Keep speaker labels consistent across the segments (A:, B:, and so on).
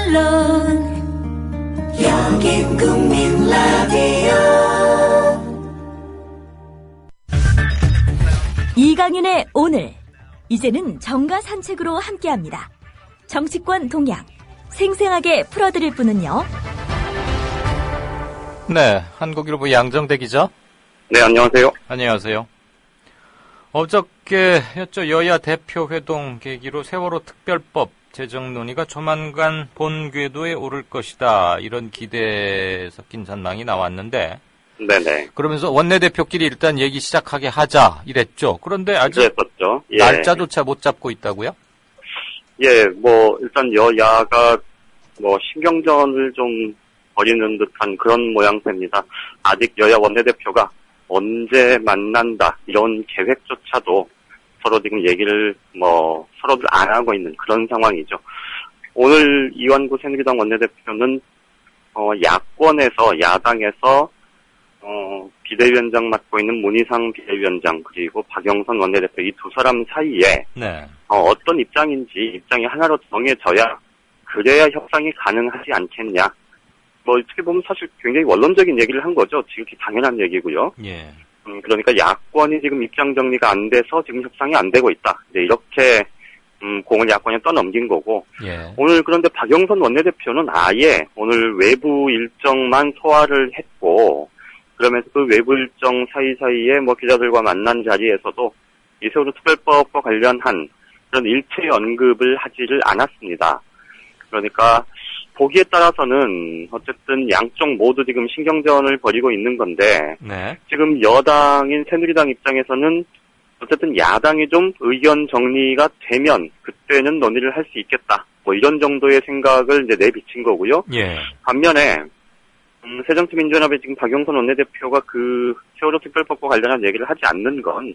A: 물론 여긴 국민 라디오
B: 이강윤의 오늘 이제는 정가 산책으로 함께합니다. 정치권 동향 생생하게 풀어드릴 분은요.
C: 네, 한국일보 양정대 기자.
D: 네, 안녕하세요.
C: 안녕하세요. 어저께였죠. 여야 대표 회동 계기로 세월호 특별법 제정 논의가 조만간 본궤도에 오를 것이다. 이런 기대 섞인 전망이 나왔는데.
D: 네네.
C: 그러면서 원내대표끼리 일단 얘기 시작하게 하자 이랬죠. 그런데 아직
D: 그랬었죠. 예.
C: 날짜조차 못 잡고 있다고요?
D: 예, 일단 여야가 신경전을 좀 벌이는 듯한 그런 모양새입니다. 아직 여야 원내대표가 언제 만난다 이런 계획조차도 서로 지금 얘기를 서로들 안 하고 있는 그런 상황이죠. 오늘 이완구 새누리당 원내대표는 야당에서 비대위원장 맡고 있는 문희상 비대위원장 그리고 박영선 원내대표 이 두 사람 사이에
C: 네.
D: 어떤 입장이 하나로 정해져야 그래야 협상이 가능하지 않겠냐. 어떻게 보면 사실 굉장히 원론적인 얘기를 한 거죠. 지극히 당연한 얘기고요.
C: 예.
D: 그러니까 야권이 지금 입장 정리가 안 돼서 지금 협상이 안 되고 있다. 이제 이렇게 공을 야권에 떠넘긴 거고.
C: 예.
D: 오늘 그런데 박영선 원내대표는 아예 오늘 외부 일정만 소화를 했고 그러면서 그 외부 일정 사이사이에 기자들과 만난 자리에서도 이 세월호 특별법과 관련한 그런 일체 언급을 하지를 않았습니다. 그러니까 보기에 따라서는 어쨌든 양쪽 모두 지금 신경전을 벌이고 있는 건데
C: 네.
D: 지금 여당인 새누리당 입장에서는 어쨌든 야당이 좀 의견 정리가 되면 그때는 논의를 할 수 있겠다. 이런 정도의 생각을 이제 내비친 거고요.
C: 예.
D: 반면에 새정치민주연합의 지금 박영선 원내대표가 그 세월호 특별법과 관련한 얘기를 하지 않는 건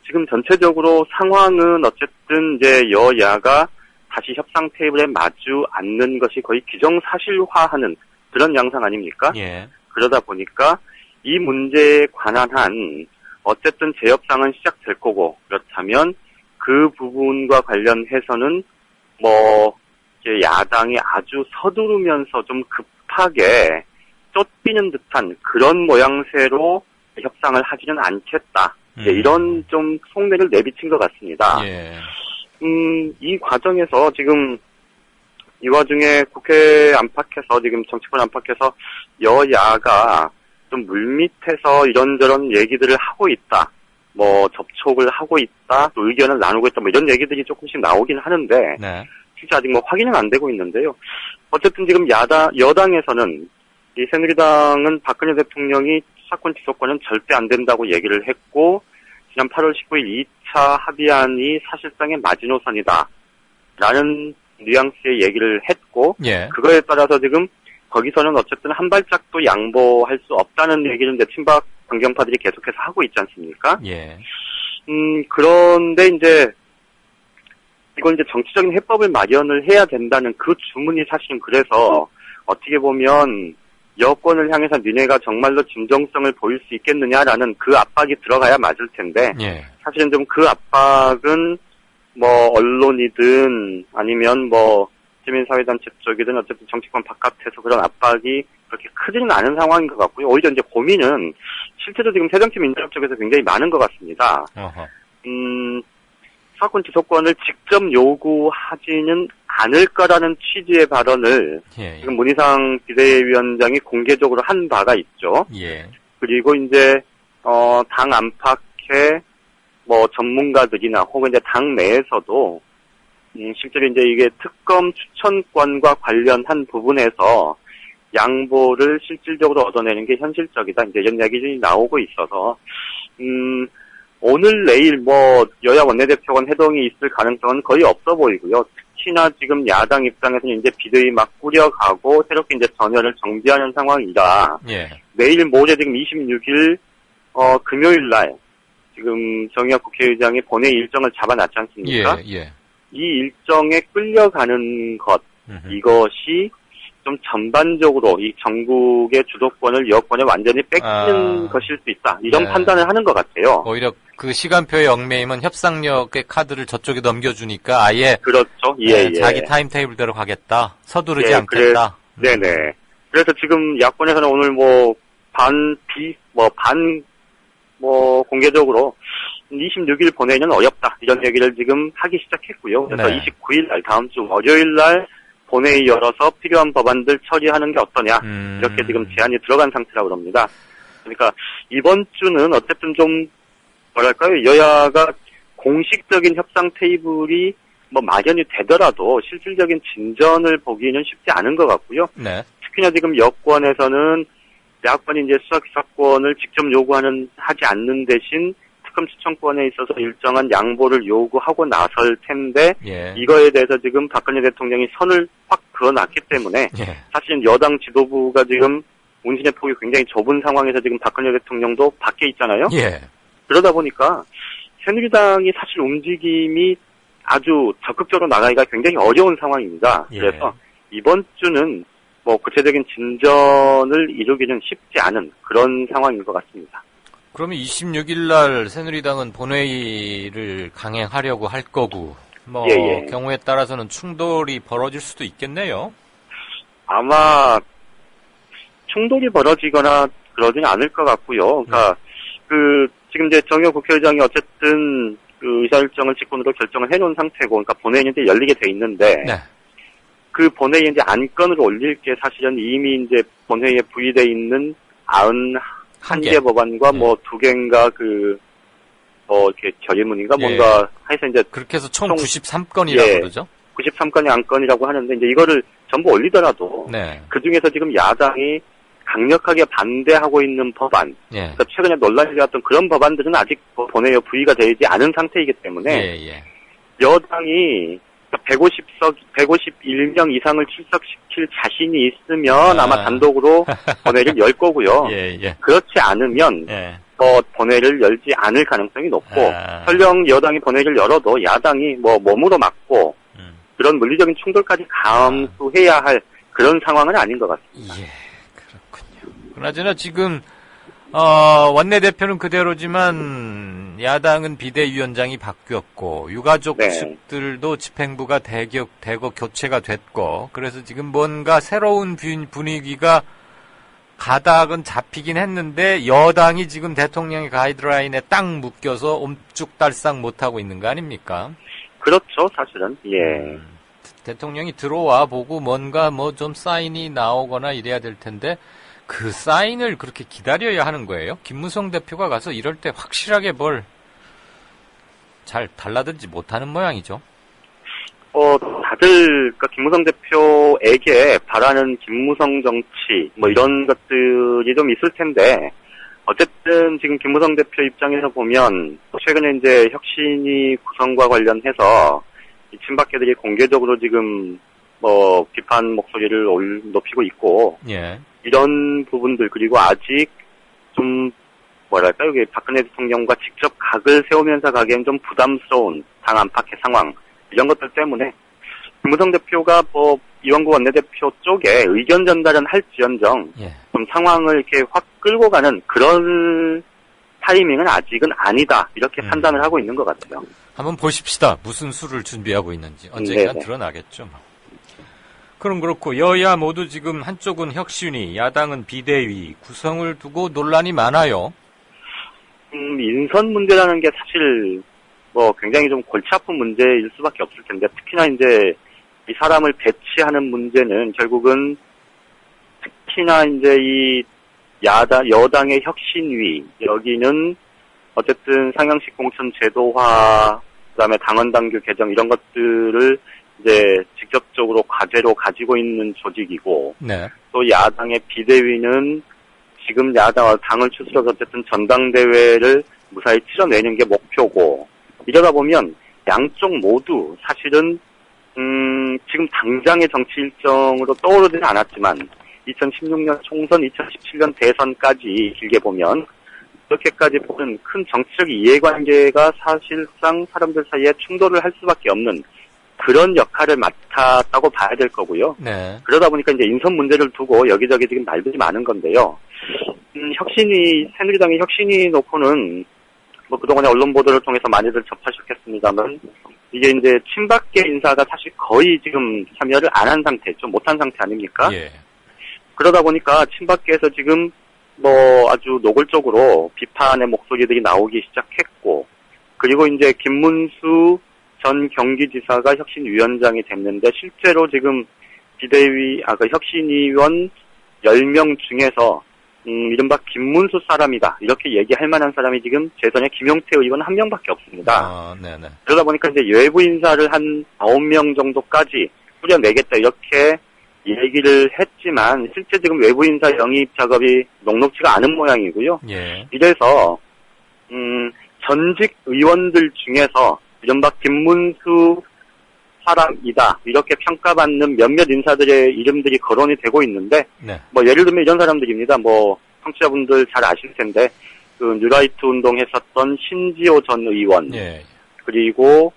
D: 지금 전체적으로 상황은 어쨌든 이제 여야가 다시 협상 테이블에 마주 앉는 것이 거의 기정사실화하는 그런 양상 아닙니까?
C: 예.
D: 그러다 보니까 이 문제에 관한 한 어쨌든 재협상은 시작될 거고 그렇다면 그 부분과 관련해서는 이제 야당이 아주 서두르면서 좀 급하게 쫓기는 듯한 그런 모양새로 협상을 하지는 않겠다. 이런 좀 속내를 내비친 것 같습니다.
C: 예.
D: 이 과정에서 지금 이 와중에 국회 안팎에서 지금 정치권 안팎에서 여야가 좀 물밑에서 이런저런 얘기들을 하고 있다. 접촉을 하고 있다. 또 의견을 나누고 있다. 이런 얘기들이 조금씩 나오긴 하는데
C: 네.
D: 실제 아직 확인은 안 되고 있는데요. 어쨌든 지금 여당에서는 이 새누리당은 박근혜 대통령이 수사권 기소권은 절대 안 된다고 얘기를 했고 지난 8월 19일 2차 합의안이 사실상의 마지노선이다. 라는 뉘앙스의 얘기를 했고
C: 예.
D: 그거에 따라서 지금 거기서는 어쨌든 한 발짝도 양보할 수 없다는 얘기를 이제 친박 강경파들이 계속해서 하고 있지 않습니까?
C: 예.
D: 그런데 이제 이건 이제 정치적인 해법을 마련을 해야 된다는 그 주문이 사실은 그래서 어떻게 보면 여권을 향해서 니네가 정말로 진정성을 보일 수 있겠느냐라는 그 압박이 들어가야 맞을 텐데
C: 예.
D: 사실은 좀 그 압박은 언론이든 아니면 시민사회단체 쪽이든 어쨌든 정치권 바깥에서 그런 압박이 그렇게 크지는 않은 상황인 것 같고요. 오히려 이제 고민은 실제로 지금 새정치민주연합 쪽에서 굉장히 많은 것 같습니다.
C: 어허.
D: 수사권 기소권을 직접 요구하지는 않을 거라는 취지의 발언을
C: 예.
D: 지금 문희상 비대위원장이 공개적으로 한 바가 있죠.
C: 예.
D: 그리고 이제 당 안팎의 전문가들이나 혹은 이제 당 내에서도 실제로 이제 이게 특검 추천권과 관련한 부분에서 양보를 실질적으로 얻어내는 게 현실적이다. 이제 이런 얘기들이 나오고 있어서 오늘 내일 여야 원내대표간 회동이 있을 가능성은 거의 없어 보이고요. 특히나 지금 야당 입장에서는 이제 비대위 막 꾸려가고 새롭게 이제 전열을 정비하는 상황이라
C: 예.
D: 내일 모레 지금 26일 금요일 날 지금 정의학 국회의장이 본회의 일정을 잡아놨지 않습니까?
C: 예. 예.
D: 이 일정에 끌려가는 것 이것이 좀 전반적으로 이 전국의 주도권을 여권에 완전히 뺏기는 것일 수 있다. 이런
C: 네.
D: 판단을 하는 것 같아요.
C: 오히려 그 시간표의 얽매임은 협상력의 카드를 저쪽에 넘겨주니까 아예
D: 그렇죠. 예.
C: 자기 타임테이블대로 가겠다. 서두르지
D: 예,
C: 않겠다.
D: 네네. 그래서 지금 야권에서는 오늘 공개적으로 26일 본회의는 어렵다. 이런 얘기를 지금 하기 시작했고요. 그래서
C: 네.
D: 29일 날, 다음 주 월요일 날 본회의 열어서 필요한 법안들 처리하는 게 어떠냐. 이렇게 지금 제안이 들어간 상태라고 합니다. 그러니까 이번 주는 어쨌든 좀 여야가 공식적인 협상 테이블이 마련이 되더라도 실질적인 진전을 보기는 쉽지 않은 것 같고요.
C: 네.
D: 특히나 지금 여권에서는 야권이 이제 수사기사권을 직접 하지 않는 대신 특검 추천권에 있어서 일정한 양보를 요구하고 나설 텐데,
C: 예.
D: 이거에 대해서 지금 박근혜 대통령이 선을 확 그어놨기 때문에,
C: 예.
D: 사실은 여당 지도부가 지금 운신의 폭이 굉장히 좁은 상황에서 지금 박근혜 대통령도 밖에 있잖아요.
C: 예.
D: 그러다 보니까 새누리당이 사실 움직임이 아주 적극적으로 나가기가 굉장히 어려운 상황입니다.
C: 예.
D: 그래서 이번 주는 구체적인 진전을 이루기는 쉽지 않은 그런 상황인 것 같습니다.
C: 그러면 26일 날 새누리당은 본회의를 강행하려고 할 거고,
D: 예.
C: 경우에 따라서는 충돌이 벌어질 수도 있겠네요.
D: 아마 충돌이 벌어지거나 그러지는 않을 것 같고요. 그러니까 지금 이제 정의용 국회의장이 어쨌든 그 의사 일정을 직권으로 결정을 해놓은 상태고, 그러니까 본회의는 이제 열리게 돼 있는데,
C: 네.
D: 그 본회의에 이제 안건을 올릴 게 사실은 이미 이제 본회의에 부의돼 있는 91개 법안과 2개인가 이렇게 결의문인가
C: 예.
D: 뭔가 해서 이제
C: 그렇게 해서 총 93건이라고 그러죠?
D: 93건의 안건이라고 하는데, 이제 이거를 전부 올리더라도
C: 네.
D: 그 중에서 지금 야당이 강력하게 반대하고 있는 법안,
C: 예.
D: 그러니까 최근에 논란이 되었던 그런 법안들은 아직 본회의에 부의가 되지 않은 상태이기 때문에
C: 예.
D: 여당이 151명 이상을 출석시킬 자신이 있으면 아마 단독으로 본회의를 열 거고요.
C: 예.
D: 그렇지 않으면
C: 예.
D: 본회의를 열지 않을 가능성이 높고, 설령 여당이 본회의를 열어도 야당이 몸으로 막고 그런 물리적인 충돌까지 감수해야 할 그런 상황은 아닌 것 같습니다.
C: 예, 그렇군요. 그나저나 지금 원내대표는 그대로지만 야당은 비대위원장이 바뀌었고 유가족
D: 네.
C: 측들도 집행부가 대거 교체가 됐고, 그래서 지금 뭔가 새로운 분위기가 가닥은 잡히긴 했는데 여당이 지금 대통령의 가이드라인에 딱 묶여서 옴쭉달싹 못하고 있는 거 아닙니까?
D: 그렇죠, 사실은. 예.
C: 대통령이 들어와 보고 뭔가 좀 사인이 나오거나 이래야 될 텐데 그 사인을 그렇게 기다려야 하는 거예요? 김무성 대표가 가서 이럴 때 확실하게 뭘 잘 달라든지 못하는 모양이죠.
D: 다들, 김무성 대표에게 바라는 김무성 정치, 이런 것들이 좀 있을 텐데, 어쨌든 지금 김무성 대표 입장에서 보면, 최근에 이제 혁신위 구성과 관련해서, 이 친박계들이 공개적으로 지금, 비판 목소리를 높이고 있고,
C: 예.
D: 이런 부분들, 그리고 아직 좀, 여기 박근혜 대통령과 직접 각을 세우면서 가기엔 좀 부담스러운 당 안팎의 상황, 이런 것들 때문에 김무성 대표가 이원구 원내대표 쪽에 의견 전달은 할지언정
C: 예.
D: 좀 상황을 이렇게 확 끌고 가는 그런 타이밍은 아직은 아니다, 이렇게 판단을 하고 있는 것 같아요.
C: 한번 보십시다. 무슨 수를 준비하고 있는지 언젠가
D: 네네.
C: 드러나겠죠. 그럼 그렇고 여야 모두 지금 한쪽은 혁신위, 야당은 비대위 구성을 두고 논란이 많아요.
D: 인선 문제라는 게 사실 굉장히 좀 골치 아픈 문제일 수밖에 없을 텐데, 특히나 이제 이 사람을 배치하는 문제는 결국은 특히나 이제 이 여당의 혁신위, 여기는 어쨌든 상향식 공천 제도화, 그다음에 당헌당규 개정 이런 것들을 이제 직접적으로 과제로 가지고 있는 조직이고,
C: 네.
D: 또 야당의 비대위는 지금 당을 추스려서 어쨌든 전당대회를 무사히 치러내는 게 목표고, 이러다 보면 양쪽 모두 사실은 지금 당장의 정치 일정으로 떠오르지는 않았지만 2016년 총선, 2017년 대선까지 길게 보면 그렇게까지 보는 큰 정치적 이해관계가 사실상 사람들 사이에 충돌을 할 수밖에 없는 그런 역할을 맡았다고 봐야 될 거고요.
C: 네.
D: 그러다 보니까 이제 인선 문제를 두고 여기저기 지금 말들이 많은 건데요. 새누리당의 혁신이 놓고는 뭐 그동안에 언론 보도를 통해서 많이들 접하셨겠습니다만 이게 이제 친박계 인사가 사실 거의 지금 참여를 안 한 상태죠. 못한 상태 아닙니까?
C: 예.
D: 그러다 보니까 친박계에서 지금 뭐 아주 노골적으로 비판의 목소리들이 나오기 시작했고, 그리고 이제 김문수 전 경기지사가 혁신위원장이 됐는데 실제로 지금 그 혁신위원 10명 중에서 이른바 김문수 사람이다 이렇게 얘기할 만한 사람이 지금 재선에 김용태 의원 1명밖에 없습니다.
C: 네네.
D: 그러다 보니까 이제 외부 인사를 한 9명 정도까지 꾸려내겠다 이렇게 얘기를 했지만 실제 지금 외부 인사 영입 작업이 녹록지가 않은 모양이고요.
C: 예.
D: 이래서 전직 의원들 중에서 이른바 김문수 사람이다 이렇게 평가받는 몇몇 인사들의 이름들이 거론이 되고 있는데
C: 네.
D: 뭐 예를 들면 이런 사람들입니다. 뭐 청취자분들 잘 아실 텐데 그 뉴라이트 운동했었던 신지호 전 의원
C: 예.
D: 그리고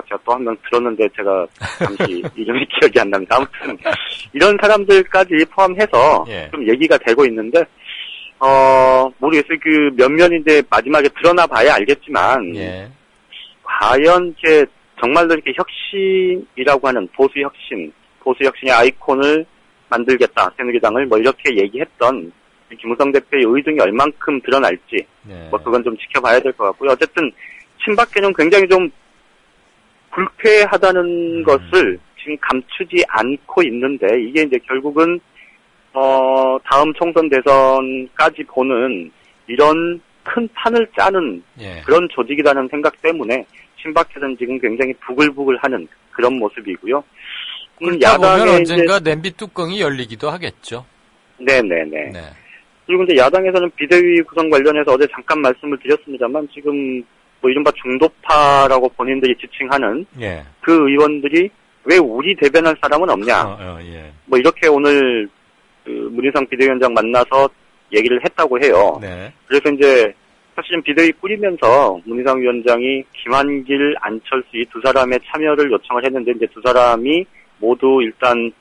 D: 제가 또 한 명 들었는데 제가 잠시 이름이 기억이 안 납니다. 아무튼 이런 사람들까지 포함해서
C: 예.
D: 좀 얘기가 되고 있는데 모르겠어요. 그 몇몇인데 마지막에 드러나 봐야 알겠지만
C: 예.
D: 과연 이렇게 정말로 이렇게 혁신이라고 하는 보수 혁신의 아이콘을 만들겠다 새누리당을 뭐 이렇게 얘기했던 김무성 대표의 의중이 얼만큼 드러날지
C: 네.
D: 뭐 그건 좀 지켜봐야 될 것 같고요. 어쨌든 친박계는 굉장히 좀 불쾌하다는 것을 지금 감추지 않고 있는데 이게 이제 결국은 다음 총선 대선까지 보는 이런 큰 판을 짜는
C: 예.
D: 그런 조직이라는 생각 때문에 친박계는 지금 굉장히 부글부글하는 그런 모습이고요.
C: 그렇다 보면
D: 야당의
C: 언젠가 냄비 뚜껑이 열리기도 하겠죠.
D: 네네네.
C: 네.
D: 그리고 이제 야당에서는 비대위 구성 관련해서 어제 잠깐 말씀을 드렸습니다만 지금 뭐 이른바 중도파라고 본인들이 지칭하는
C: 예.
D: 그 의원들이 왜 우리 대변할 사람은 없냐.
C: 예.
D: 뭐 이렇게 오늘 그 문희상 비대위원장 만나서 얘기를 했다고 해요.
C: 네.
D: 그래서 이제 사실은 비대위 꾸리면서 문희상 위원장이 김한길, 안철수 이 두 사람의 참여를 요청을 했는데 이제 두 사람이 모두 일단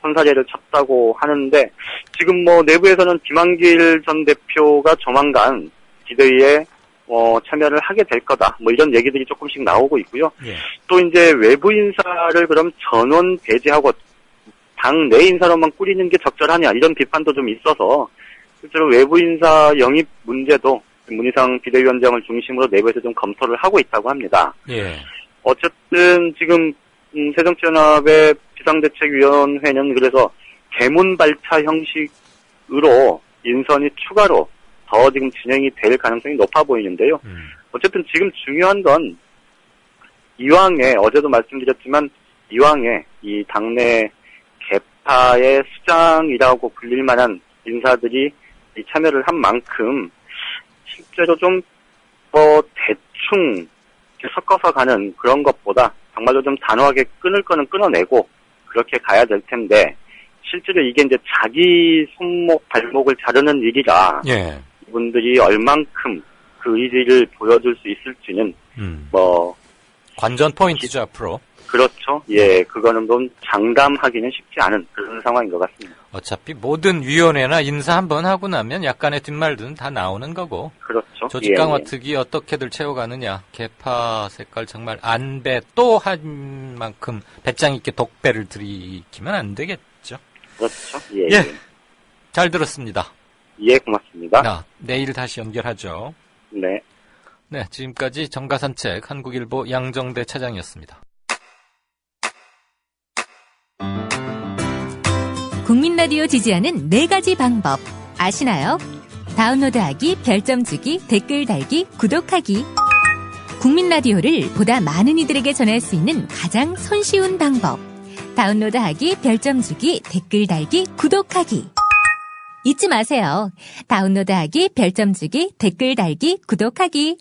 D: 선사례를 쳤다고 하는데 지금 뭐 내부에서는 김한길 전 대표가 조만간 비대위에 참여를 하게 될 거다. 뭐 이런 얘기들이 조금씩 나오고 있고요.
C: 예.
D: 또 이제 외부 인사를 그럼 전원 배제하고 당 내 인사로만 꾸리는 게 적절하냐 이런 비판도 좀 있어서 실제로 외부 인사 영입 문제도 문희상 비대위원장을 중심으로 내부에서 좀 검토를 하고 있다고 합니다.
C: 예.
D: 어쨌든 지금 새정치연합의 비상대책위원회는 그래서 개문발차 형식으로 인선이 추가로 더 지금 진행이 될 가능성이 높아 보이는데요. 어쨌든 지금 중요한 건 이왕에 어제도 말씀드렸지만 이왕에 이 당내 개파의 수장이라고 불릴 만한 인사들이 이 참여를 한 만큼 실제로 좀 대충 섞어서 가는 그런 것보다 정말로 좀 단호하게 끊을 거는 끊어내고 그렇게 가야 될 텐데 실제로 이게 이제 자기 손목 발목을 자르는 일이라
C: 예.
D: 이분들이 얼만큼 그 의지를 보여줄 수 있을지는
C: 관전 포인트죠 앞으로.
D: 그렇죠. 예, 그거는 좀 장담하기는 쉽지 않은 그런 상황인 것 같습니다.
C: 어차피 모든 위원회나 인사 한번 하고 나면 약간의 뒷말들은 다 나오는 거고.
D: 그렇죠.
C: 조직 강화 특위 어떻게들 채워가느냐. 개파 색깔 정말 안배 또 한 만큼 배짱 있게 독배를 들이키면 안 되겠죠.
D: 그렇죠. 예.
C: 예. 잘 들었습니다.
D: 예, 고맙습니다.
C: 내일 다시 연결하죠.
D: 네.
C: 네, 지금까지 정가산책 한국일보 양정대 차장이었습니다.
B: 국민라디오 지지하는 4가지 방법 아시나요? 다운로드하기, 별점 주기, 댓글 달기, 구독하기. 국민라디오를 보다 많은 이들에게 전할 수 있는 가장 손쉬운 방법. 다운로드하기, 별점 주기, 댓글 달기, 구독하기. 잊지 마세요. 다운로드하기, 별점 주기, 댓글 달기, 구독하기.